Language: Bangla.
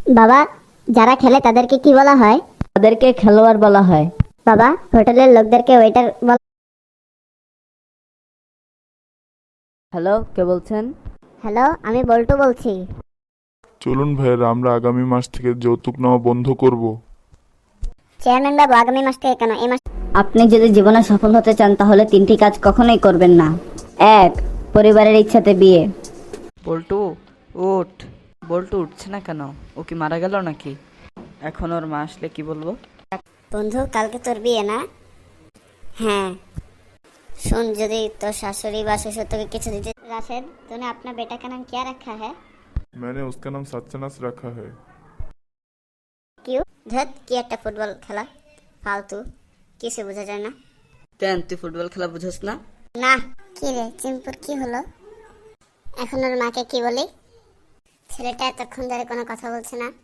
বাবা, যারা খেলে তাদেরকে কি বলা হয়? তাদেরকে খেলোয়াড় বলা হয়। বাবা, হোটেলের লোকদেরকে ওয়েটার বলা। হ্যালো, কে বলছেন? হ্যালো, আমি বল্টু বলছি। চলুন ভাইয়েরা, আমরা আগামী মাস থেকে যৌতুক নেওয়া বন্ধ করব। চেয়ারম্যান বাবু, আগামী মাস থেকে কেন, এই মাস? আপনি যদি জীবনে সফল হতে চান তাহলে তিনটি কাজ কখনোই করবেন না। এক, পরিবারের ইচ্ছাতে বিয়ে। বল্টু, উঠ। বল্টু উঠছে না কেন? ও কি মারা গেল নাকি? এখন ওর মা আসলে কি বলবো? বন্ধু, কালকে তোর বিয়ে না? হ্যাঁ। सुन, यदि तो शाশুড়ি বা শ্বশুর তোকে কিছু দিতে। राशिद, तूने अपना बेटा का नाम क्या रखा है? मैंने उसका नाम सत्यनाश रखा है। क्यों? धत কি একটা ফুটবল খেলা, ফালতু, কিছু বোঝা যায় না। কেন তুই ফুটবল খেলা বুঝোস না? না। কি রে চিম্পুর, কি হলো? এখন ওর মাকে কি বলি? ছেলেটা এতক্ষণ ধরে কোনো কথা বলছে না।